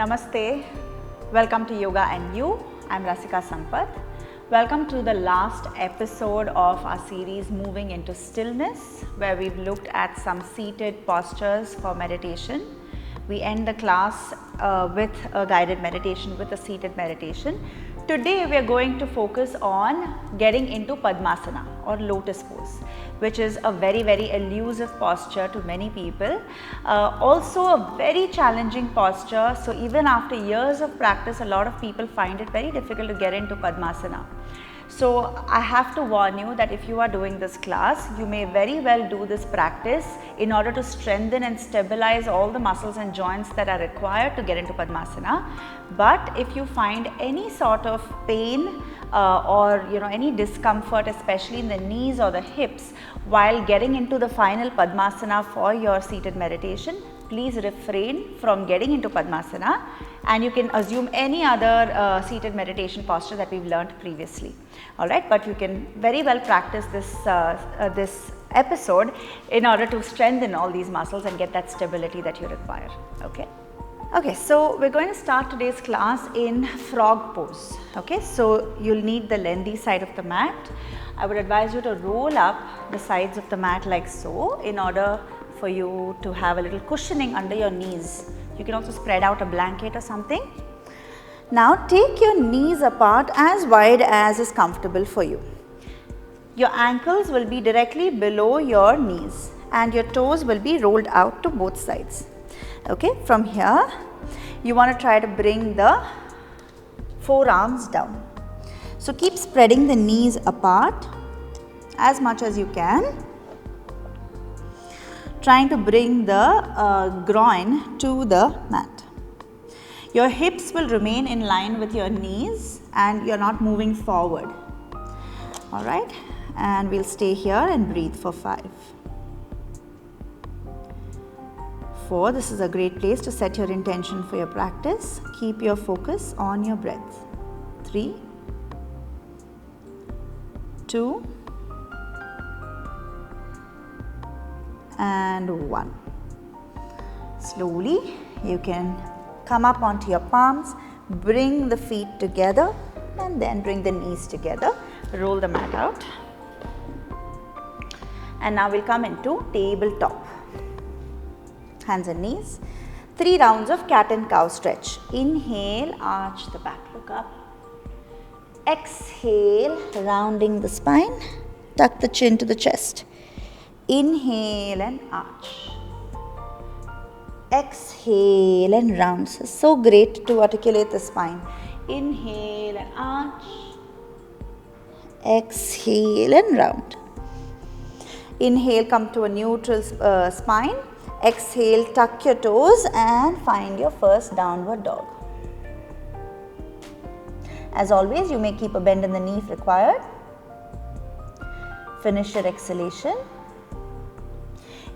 Namaste, welcome to Yoga and You. I'm Rasika Sampath. Welcome to the last episode of our series Moving Into Stillness, where we've looked at some seated postures for meditation. We end the class with a guided meditation, with a seated meditation. Today we are going to focus on getting into Padmasana or Lotus Pose, which is a very elusive posture to many people. Also a very challenging posture, so even after years of practice, a lot of people find it very difficult to get into Padmasana. So I have to warn you that if you are doing this class, you may very well do this practice in order to strengthen and stabilize all the muscles and joints that are required to get into Padmasana. But if you find any sort of pain or any discomfort, especially in the knees or the hips, while getting into the final Padmasana for your seated meditation, please refrain from getting into Padmasana, and you can assume any other seated meditation posture that we've learned previously. Alright, but you can very well practice this episode in order to strengthen all these muscles and get that stability that you require. Okay, so we're going to start today's class in frog pose. Okay, so you'll need the lengthy side of the mat. I would advise you to roll up the sides of the mat like so in order for you to have a little cushioning under your knees. You can also spread out a blanket or something. Now take your knees apart as wide as is comfortable for you. Your ankles will be directly below your knees and your toes will be rolled out to both sides. Okay, from here you want to try to bring the forearms down. So keep spreading the knees apart as much as you can, trying to bring the groin to the mat. Your hips will remain in line with your knees and you're not moving forward. Alright, and we'll stay here and breathe for 5. 4, this is a great place to set your intention for your practice. Keep your focus on your breath. 3, 2, and 1. Slowly you can come up onto your palms, bring the feet together and then bring the knees together. Roll the mat out. And now we'll come into tabletop. Hands and knees. 3 rounds of cat and cow stretch. Inhale, arch the back, look up. Exhale, rounding the spine, tuck the chin to the chest. Inhale and arch. Exhale and round. So great to articulate the spine. Inhale and arch. Exhale and round. Inhale, come to a neutral spine. Exhale, tuck your toes and find your first downward dog. As always, you may keep a bend in the knee if required. Finish your exhalation.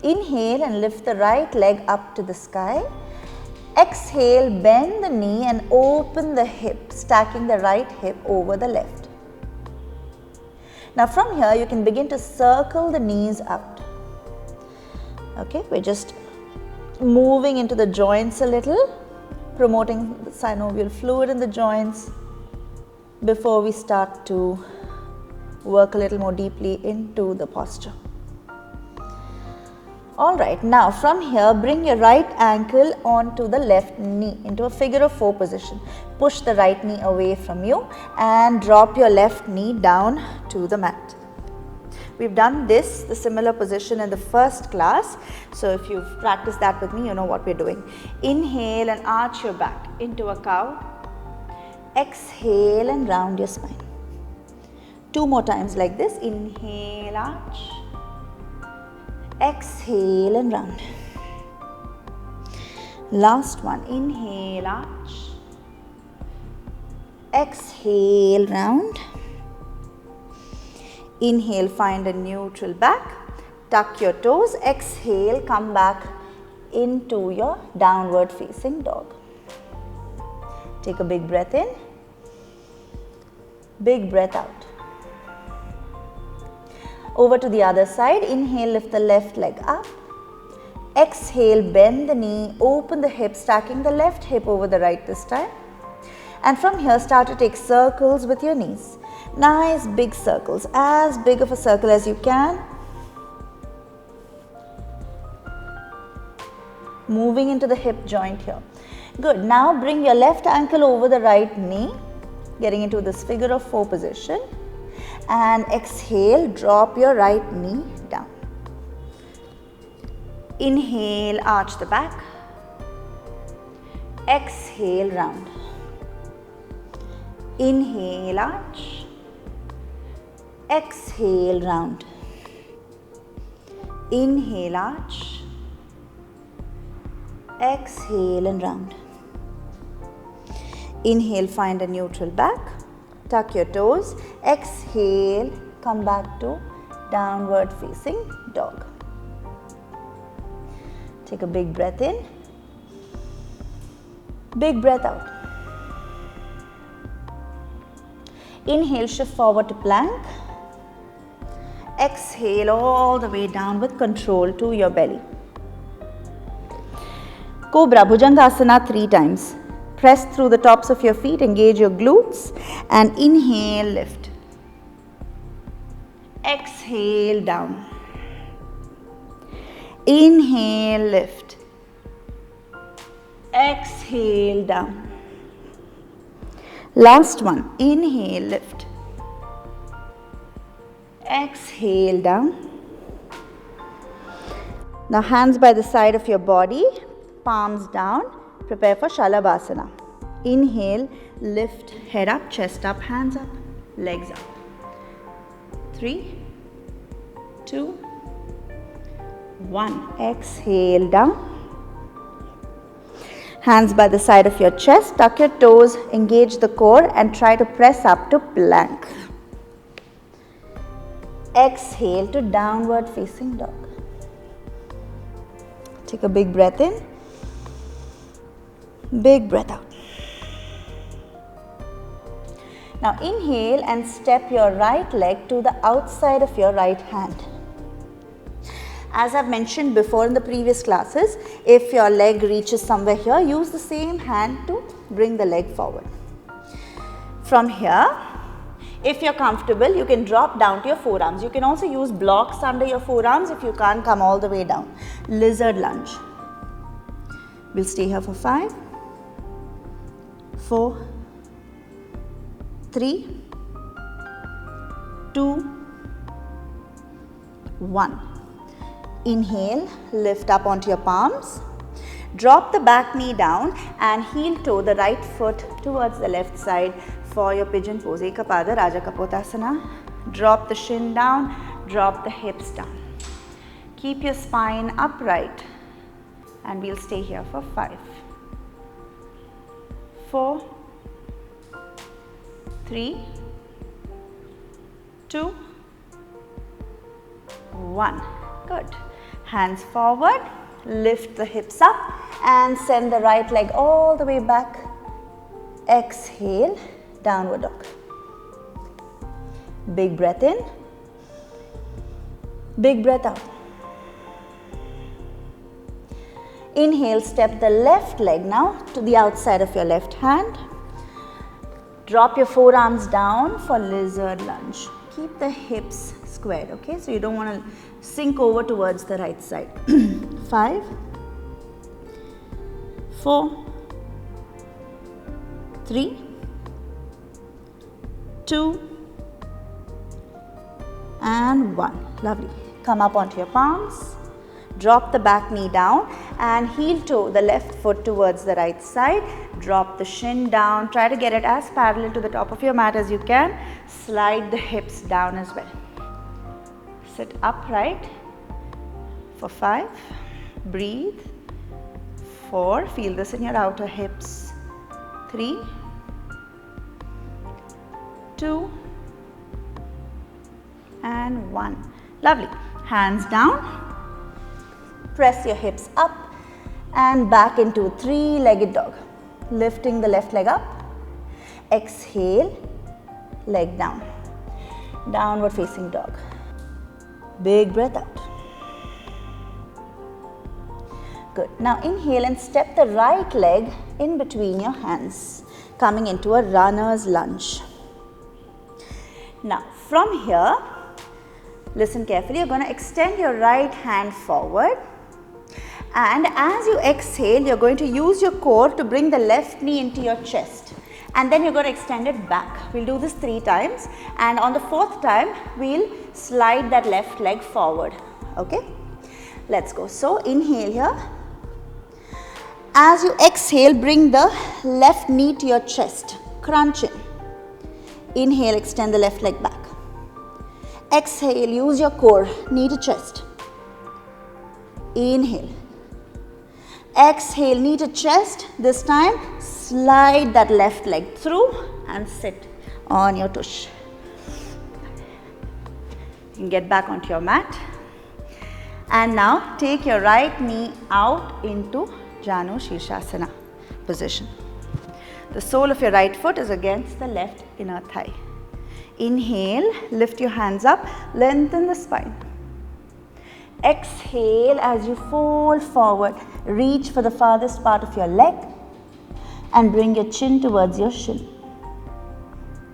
Inhale and lift the right leg up to the sky. Exhale, bend the knee and open the hip, stacking the right hip over the left. Now from here, you can begin to circle the knees out. Okay, we're just moving into the joints a little, promoting the synovial fluid in the joints before we start to work a little more deeply into the posture. Alright, now from here, bring your right ankle onto the left knee into a figure of 4 position. Push the right knee away from you and drop your left knee down to the mat. We've done the similar position in the first class. So if you've practiced that with me, you know what we're doing. Inhale and arch your back into a cow. Exhale and round your spine. 2 more times like this. Inhale, arch. Exhale and round. Last one. Inhale, arch. Exhale, round. Inhale, find a neutral back. Tuck your toes. Exhale, come back into your downward facing dog. Take a big breath in. Big breath out. Over to the other side. Inhale, lift the left leg up. Exhale, bend the knee, open the hip, stacking the left hip over the right this time. And from here, start to take circles with your knees. Nice big circles, as big of a circle as you can. Moving into the hip joint here. Good. Now bring your left ankle over the right knee, getting into this figure of 4 position. And exhale, drop your right knee down. Inhale, arch the back. Exhale, round. Inhale, arch. Exhale, round. Inhale, arch. Exhale and round. Inhale, find a neutral back. Tuck your toes. Exhale, come back to downward facing dog. Take a big breath in. Big breath out. Inhale, shift forward to plank. Exhale all the way down with control to your belly. Cobra, Bhujangasana 3 times. Press through the tops of your feet, engage your glutes and inhale, lift. Exhale, down. Inhale, lift. Exhale, down. Last one. Inhale, lift. Exhale, down. Now hands by the side of your body, palms down. Prepare for Shalabhasana. Inhale, lift, head up, chest up, hands up, legs up. 3, 2, 1. Exhale, down. Hands by the side of your chest, tuck your toes, engage the core and try to press up to plank. Exhale to downward facing dog. Take a big breath in. Big breath out. Now inhale and step your right leg to the outside of your right hand. As I've mentioned before in the previous classes, if your leg reaches somewhere here, use the same hand to bring the leg forward. From here, if you're comfortable, you can drop down to your forearms. You can also use blocks under your forearms if you can't come all the way down. Lizard lunge. We'll stay here for 5, 4, 3, 2, 1. Inhale, lift up onto your palms. Drop the back knee down and heel toe the right foot towards the left side for your pigeon pose. Ekapada Raja Kapotasana. Drop the shin down, drop the hips down. Keep your spine upright and we'll stay here for 5, 4, 3, 2, 1. Good. Hands forward, lift the hips up and send the right leg all the way back. Exhale, downward dog. Big breath in, big breath out. Inhale, step the left leg now to the outside of your left hand. Drop your forearms down for lizard lunge. Keep the hips squared, okay? So you don't want to sink over towards the right side. 5, 4, 3, 2, and 1. Lovely. Come up onto your palms. Drop the back knee down and heel toe the left foot towards the right side. Drop the shin down. Try to get it as parallel to the top of your mat as you can. Slide the hips down as well. Sit upright for 5. Breathe. 4. Feel this in your outer hips. 3, 2, and 1. Lovely. Hands down. Press your hips up and back into 3-legged dog. Lifting the left leg up. Exhale, leg down. Downward facing dog. Big breath out. Good. Now inhale and step the right leg in between your hands, coming into a runner's lunge. Now from here, listen carefully, you're going to extend your right hand forward, and as you exhale, you're going to use your core to bring the left knee into your chest, and then you're going to extend it back. We'll do this 3 times, and on the 4th time, we'll slide that left leg forward. Okay? Let's go. So inhale here. As you exhale, bring the left knee to your chest, crunch in. Inhale, extend the left leg back. Exhale, use your core, knee to chest. Inhale. Exhale, knee to chest. This time, slide that left leg through and sit on your tush. You can get back onto your mat. And now, take your right knee out into Janu Sirsasana position. The sole of your right foot is against the left inner thigh. Inhale, lift your hands up, lengthen the spine. Exhale as you fold forward, reach for the farthest part of your leg and bring your chin towards your shin.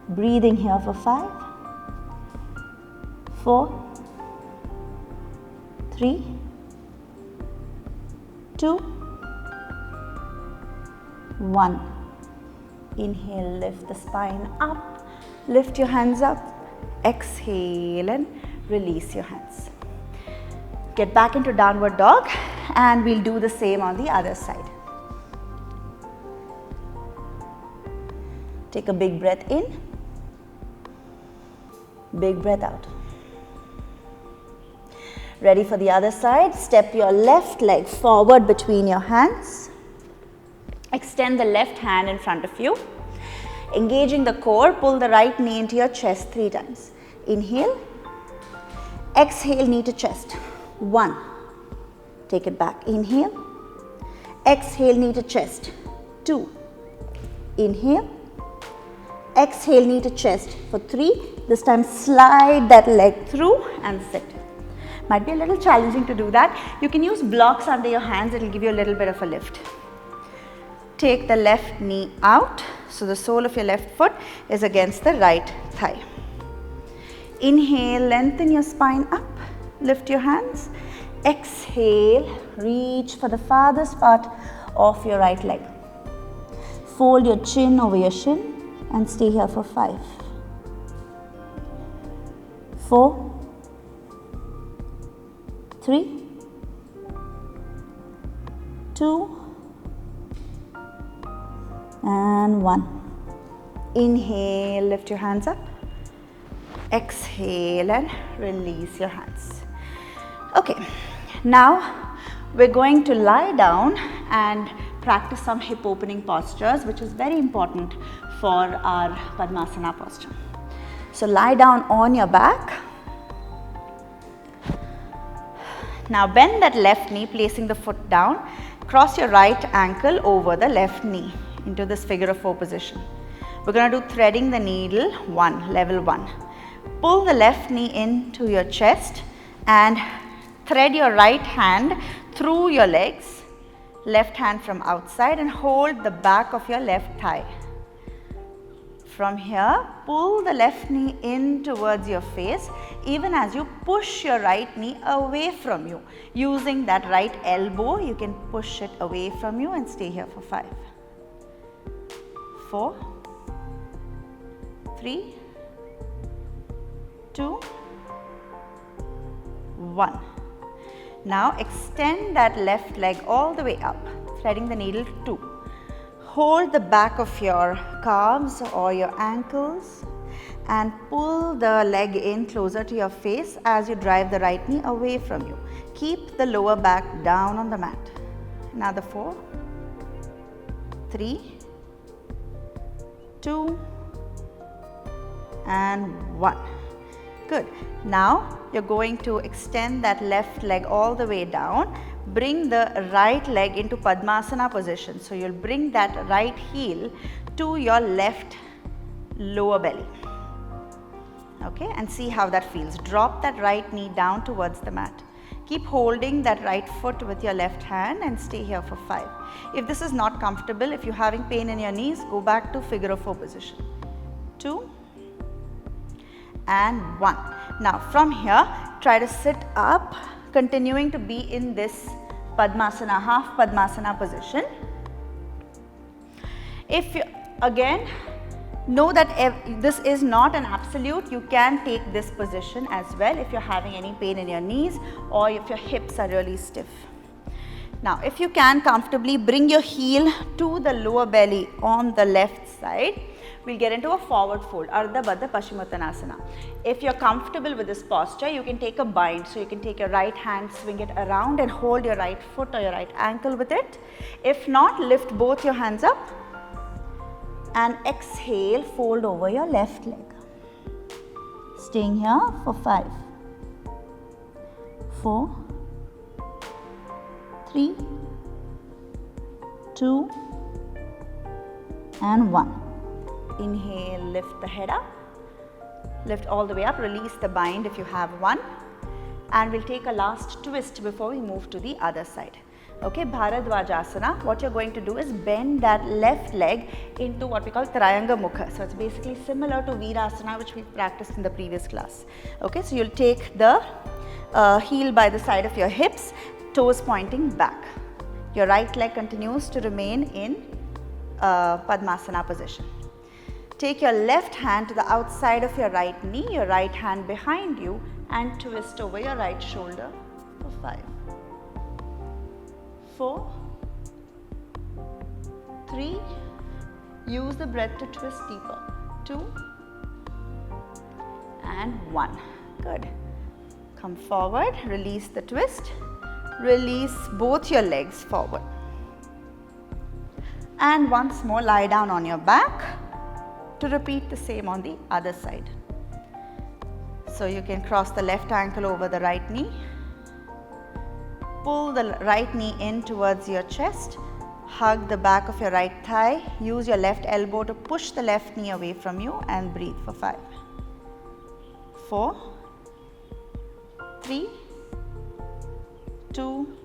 Breathing here for 5, 4, 3, 2, 1. Inhale, lift the spine up, lift your hands up, exhale and release your hands. Get back into downward dog and we'll do the same on the other side. Take a big breath in, big breath out. Ready for the other side, step your left leg forward between your hands. Extend the left hand in front of you. Engaging the core, pull the right knee into your chest 3 times. Inhale, exhale, knee to chest. 1. Take it back. Inhale, exhale, knee to chest. 2. Inhale, exhale, knee to chest for 3. This time slide that leg through and sit. Might be a little challenging to do that. You can use blocks under your hands, it will give you a little bit of a lift. Take the left knee out, so the sole of your left foot is against the right thigh. Inhale, lengthen your spine up, lift your hands. Exhale, reach for the farthest part of your right leg. Fold your chin over your shin and stay here for 5, 4, 3, 2, and 1. Inhale, lift your hands up. Exhale and release your hands. Okay, now we're going to lie down and practice some hip opening postures, which is very important for our Padmasana posture. So lie down on your back. Now bend that left knee, placing the foot down. Cross your right ankle over the left knee into this figure of 4 position. We're going to do threading the needle 1, level 1. Pull the left knee into your chest and thread your right hand through your legs, left hand from outside, and hold the back of your left thigh. From here, pull the left knee in towards your face, even as you push your right knee away from you. Using that right elbow, you can push it away from you and stay here for 5, 4, 3, 2, 1. Now extend that left leg all the way up, threading the needle 2. Hold the back of your calves or your ankles and pull the leg in closer to your face as you drive the right knee away from you. Keep the lower back down on the mat. Another 4, 3, 2, and 1. Good. Now you're going to extend that left leg all the way down. Bring the right leg into Padmasana position. So you'll bring that right heel to your left lower belly. Okay, and see how that feels. Drop that right knee down towards the mat. Keep holding that right foot with your left hand and stay here for 5. If this is not comfortable, if you're having pain in your knees, go back to figure of 4 position. 2 and 1. Now from here, try to sit up, continuing to be in this Padmasana, half Padmasana position. If you, again, know that this is not an absolute, you can take this position as well if you're having any pain in your knees or if your hips are really stiff. Now if you can comfortably bring your heel to the lower belly on the left side, we'll get into a forward fold, Ardha Baddha Paschimottanasana. If you're comfortable with this posture, you can take a bind. So you can take your right hand, swing it around and hold your right foot or your right ankle with it. If not, lift both your hands up and exhale, fold over your left leg. Staying here for 5, 4, 3, 2 and 1. Inhale, lift the head up, lift all the way up, release the bind if you have one, and we'll take a last twist before we move to the other side. Okay, Bharadwajasana, what you're going to do is bend that left leg into what we call Trayanga Mukha. So it's basically similar to Virasana, which we practiced in the previous class. Okay, so you'll take the heel by the side of your hips, toes pointing back. Your right leg continues to remain in Padmasana position. Take your left hand to the outside of your right knee, your right hand behind you, and twist over your right shoulder for 5, 4, 3, use the breath to twist deeper, 2 and 1. Good. Come forward, release the twist, release both your legs forward. And once more, lie down on your back to repeat the same on the other side. So you can cross the left ankle over the right knee, pull the right knee in towards your chest, hug the back of your right thigh, use your left elbow to push the left knee away from you and breathe for 5, 4, 3, 2,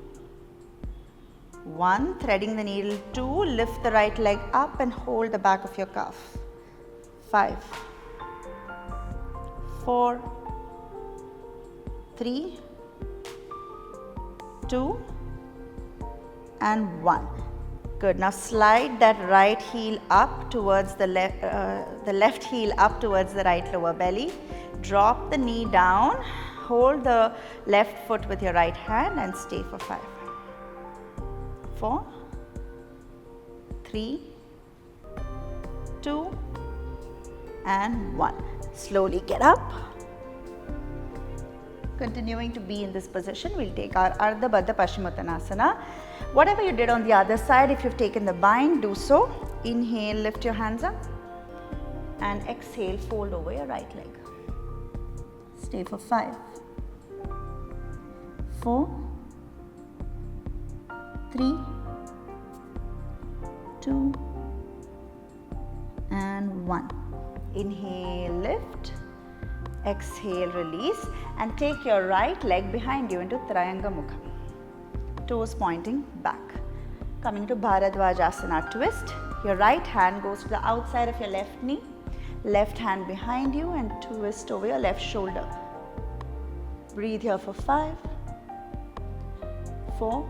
1. Threading the needle 2, lift the right leg up and hold the back of your calf. 5, 4, 3, 2 and 1. Good. Now slide that right heel up towards the left heel up towards the right lower belly. Drop the knee down. Hold the left foot with your right hand and stay for 5, 4, 3, 2 and 1. Slowly get up. Continuing to be in this position, we'll take our Ardha Baddha Paschimottanasana. Whatever you did on the other side, if you've taken the bind, do so. Inhale, lift your hands up and exhale, fold over your right leg. Stay for 5, 4, 3, 2 and 1. Inhale, lift, exhale, release, and take your right leg behind you into Trayanga Mukha. Toes pointing back. Coming to Bharadwajasana twist, your right hand goes to the outside of your left knee, left hand behind you and twist over your left shoulder. Breathe here for 5, 4,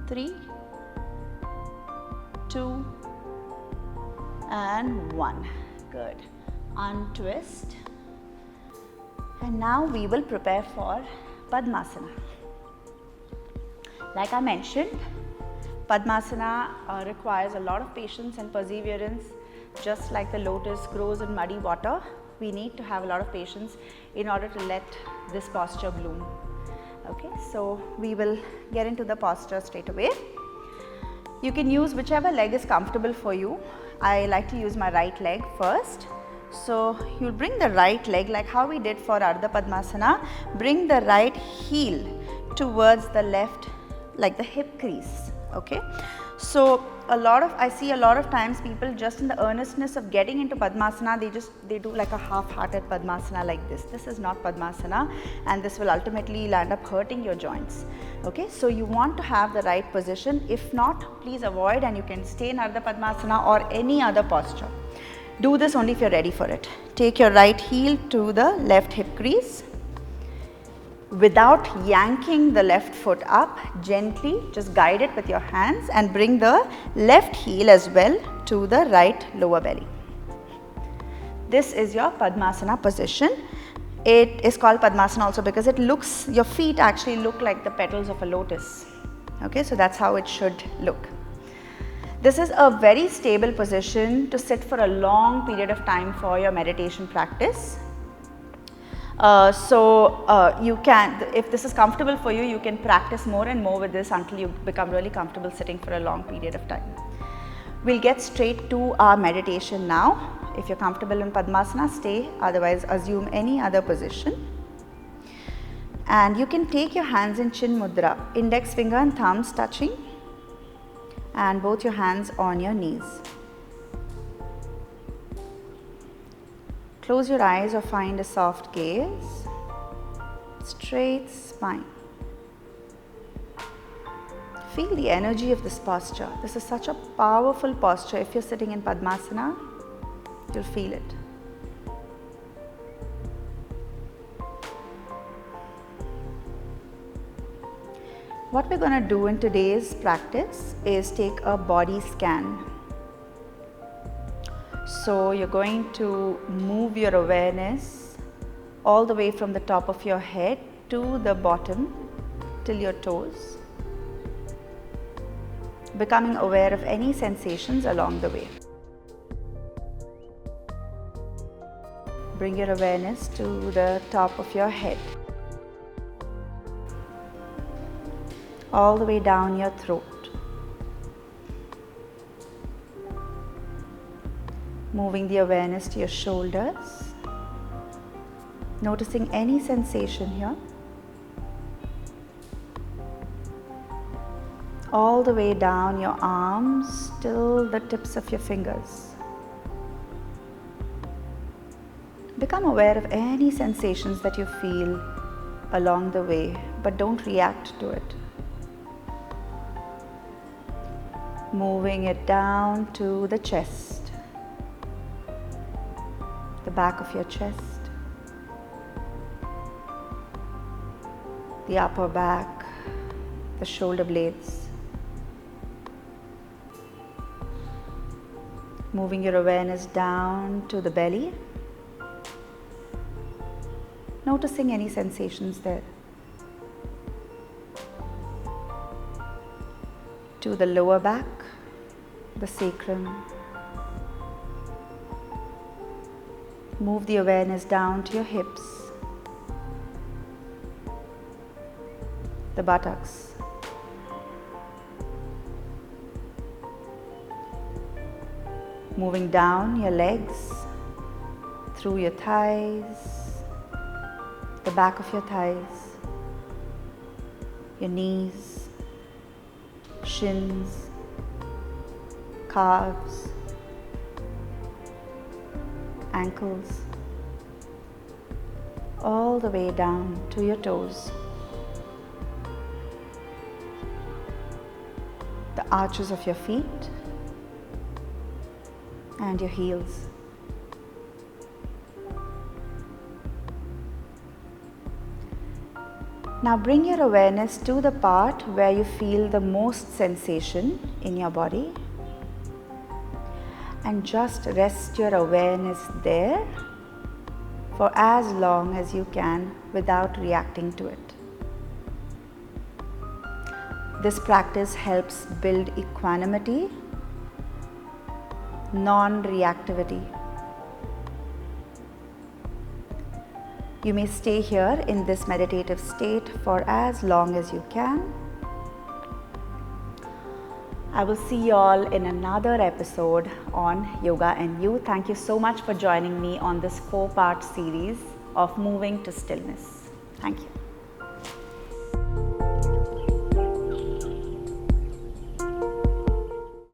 3, 2 and 1. Good. Untwist. And now we will prepare for Padmasana. Like I mentioned, Padmasana requires a lot of patience and perseverance. Just like the lotus grows in muddy water, we need to have a lot of patience in order to let this posture bloom. Okay, so we will get into the posture straight away. You can use whichever leg is comfortable for you. I like to use my right leg first. So you'll bring the right leg like how we did for Ardha Padmasana. Bring the right heel towards the left, like the hip crease. Okay, So I see a lot of times people just in the earnestness of getting into Padmasana, they do like a half-hearted Padmasana like this. This is not Padmasana, and this will ultimately land up hurting your joints. Okay, so you want to have the right position. If not, please avoid, and you can stay in Ardha Padmasana or any other posture. Do this only if you're ready for it. Take your right heel to the left hip crease. Without yanking the left foot up, gently just guide it with your hands and bring the left heel as well to the right lower belly. This is your Padmasana position. It is called Padmasana also because your feet actually look like the petals of a lotus. Okay, so that's how it should look. This is a very stable position to sit for a long period of time for your meditation practice. You can, if this is comfortable for you, you can practice more and more with this until you become really comfortable sitting for a long period of time. We'll get straight to our meditation now. If you're comfortable in Padmasana, stay, otherwise assume any other position. And you can take your hands in Chin Mudra, index finger and thumbs touching, and both your hands on your knees. Close your eyes or find a soft gaze, straight spine. Feel the energy of this posture. This is such a powerful posture. If you're sitting in Padmasana, you'll feel it. What we're going to do in today's practice is take a body scan. So you're going to move your awareness all the way from the top of your head to the bottom till your toes, becoming aware of any sensations along the way. Bring your awareness to the top of your head, all the way down your throat. Moving the awareness to your shoulders, noticing any sensation here. All the way down your arms till the tips of your fingers. Become aware of any sensations that you feel along the way, but don't react to it. Moving it down to the chest, the back of your chest, the upper back, the shoulder blades. Moving your awareness down to the belly, noticing any sensations there. To the lower back, the sacrum. Move the awareness down to your hips, the buttocks, moving down your legs, through your thighs, the back of your thighs, your knees, shins, calves, ankles, all the way down to your toes, the arches of your feet and your heels. Now bring your awareness to the part where you feel the most sensation in your body, and just rest your awareness there for as long as you can without reacting to it. This practice helps build equanimity, non-reactivity. You may stay here in this meditative state for as long as you can. I will see you all in another episode on Yoga and You. Thank you so much for joining me on this 4-part series of Moving to Stillness. Thank you.